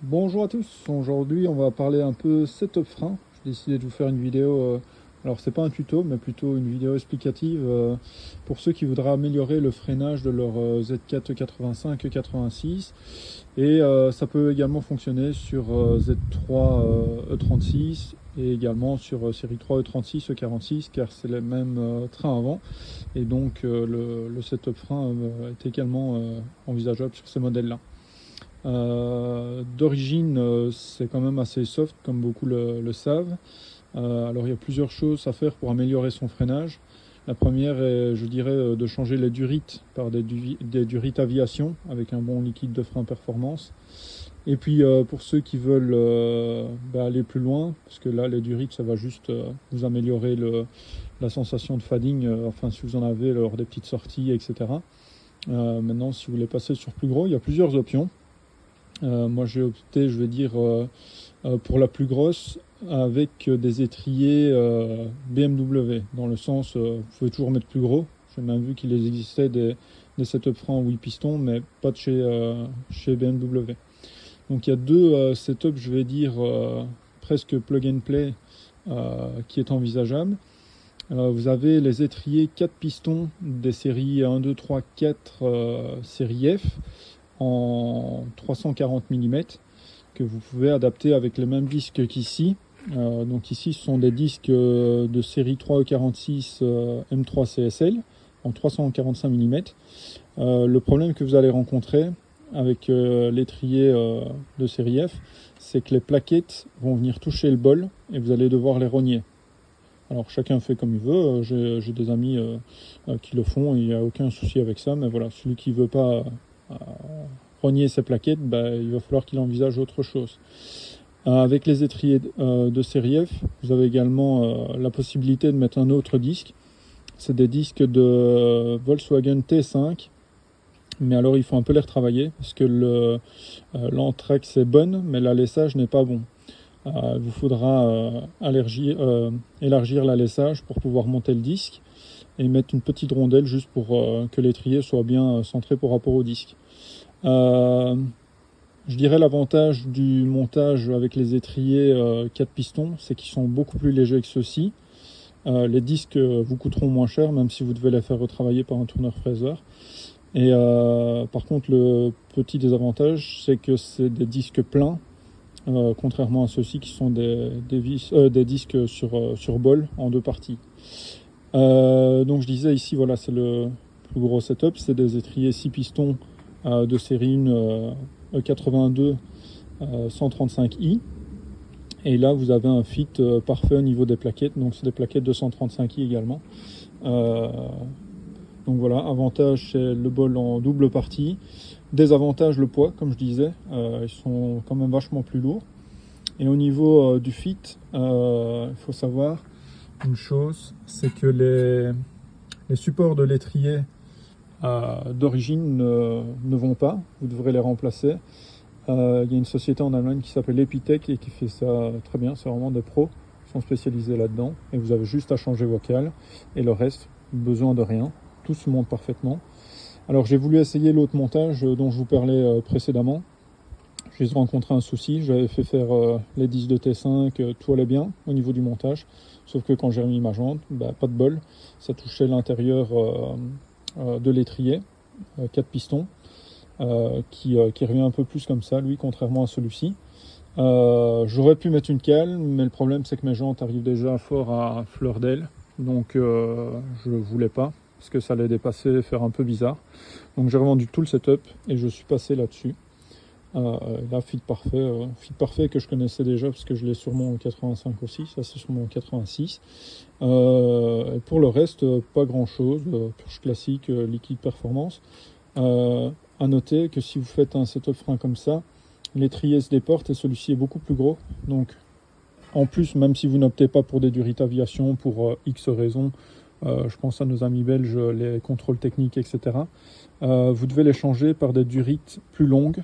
Bonjour à tous, aujourd'hui on va parler un peu setup frein. J'ai décidé de vous faire une vidéo, alors c'est pas un tuto mais plutôt une vidéo explicative pour ceux qui voudraient améliorer le freinage de leur Z4 85 86 et ça peut également fonctionner sur Z3 E36 et également sur série 3 E36 E46 car c'est les mêmes trains avant et donc le setup frein est également envisageable sur ces modèles là. D'origine, c'est quand même assez soft, comme beaucoup le savent. Alors il y a plusieurs choses à faire pour améliorer son freinage. La première est, je dirais, de changer les durites par des durites aviation avec un bon liquide de frein performance. Et puis pour ceux qui veulent aller plus loin, parce que là les durites ça va juste vous améliorer la sensation de fading, enfin si vous en avez lors des petites sorties, etc. Maintenant si vous voulez passer sur plus gros, il y a plusieurs options. Moi j'ai opté, je vais dire, pour la plus grosse avec des étriers BMW, dans le sens, vous pouvez toujours mettre plus gros. J'ai même vu qu'il existait des setup freins en 8 pistons, mais pas de chez BMW. Donc il y a deux setups, je vais dire, presque plug and play qui est envisageable. Vous avez les étriers 4 pistons des séries 1, 2, 3, 4 série F en 340 mm que vous pouvez adapter avec les mêmes disques qu'ici. Donc ici ce sont des disques de série 3E46 M3 CSL en 345 mm. Le problème que vous allez rencontrer avec l'étrier de série F, c'est que les plaquettes vont venir toucher le bol et vous allez devoir les rogner. Alors chacun fait comme il veut, j'ai des amis qui le font, il n'y a aucun souci avec ça, mais voilà, celui qui ne veut pas rogner ses plaquettes, il va falloir qu'il envisage autre chose. Avec les étriers de série F, vous avez également la possibilité de mettre un autre disque. C'est des disques de Volkswagen T5, mais alors il faut un peu les retravailler parce que l'anthrax est bonne, mais l'alessage n'est pas bon. Il vous faudra élargir l'alessage pour pouvoir monter le disque et mettre une petite rondelle juste pour que l'étrier soit bien centré par rapport au disque. Je dirais l'avantage du montage avec les étriers 4 pistons, c'est qu'ils sont beaucoup plus légers que ceux-ci. Les disques vous coûteront moins cher, même si vous devez les faire retravailler par un tourneur-fraiseur. Et par contre, le petit désavantage, c'est que c'est des disques pleins, contrairement à ceux-ci qui sont des disques sur bol en deux parties. Donc je disais ici, voilà, c'est le plus gros setup, c'est des étriers 6 pistons de série 1 E82 135i. Et là, vous avez un fit parfait au niveau des plaquettes. Donc, c'est des plaquettes de 135i également. Donc voilà, avantage, c'est le bol en double partie. Désavantage, le poids, comme je disais. Ils sont quand même vachement plus lourds. Et au niveau du fit, il faut savoir une chose, c'est que les supports de l'étrier d'origine ne vont pas. Vous devrez les remplacer. Il y a une société en Allemagne qui s'appelle Epitech et qui fait ça très bien. C'est vraiment des pros qui sont spécialisés là-dedans. Et vous avez juste à changer vos cales. Et le reste, besoin de rien. Tout se monte parfaitement. Alors j'ai voulu essayer l'autre montage dont je vous parlais précédemment. J'ai rencontré un souci. J'avais fait faire les disques de T5, tout allait bien au niveau du montage. Sauf que quand j'ai remis ma jante, pas de bol. Ça touchait l'intérieur de l'étrier, 4 pistons. Qui revient un peu plus comme ça, lui, contrairement à celui-ci. J'aurais pu mettre une cale, mais le problème c'est que mes jantes arrivent déjà fort à fleur d'aile, donc je ne voulais pas, parce que ça allait dépasser, faire un peu bizarre. Donc j'ai revendu tout le setup et je suis passé là-dessus. Là, fit parfait que je connaissais déjà, parce que je l'ai sur mon 85 aussi, ça c'est sur mon 86. Et pour le reste, pas grand-chose, purge classique, liquide performance. À noter que si vous faites un setup frein comme ça, l'étrier se déporte et celui-ci est beaucoup plus gros. Donc, en plus, même si vous n'optez pas pour des durites aviation pour X raisons, je pense à nos amis belges, les contrôles techniques, etc. Vous devez les changer par des durites plus longues.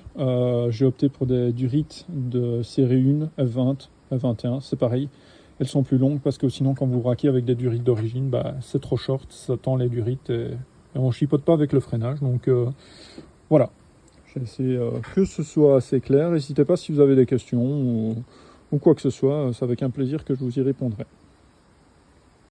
J'ai opté pour des durites de série 1, F20, F21, c'est pareil. Elles sont plus longues parce que sinon, quand vous raquez avec des durites d'origine, c'est trop short, ça tend les durites et on chipote pas avec le freinage. Donc, voilà, J'ai essayé que ce soit assez clair. N'hésitez pas si vous avez des questions ou quoi que ce soit, c'est avec un plaisir que je vous y répondrai.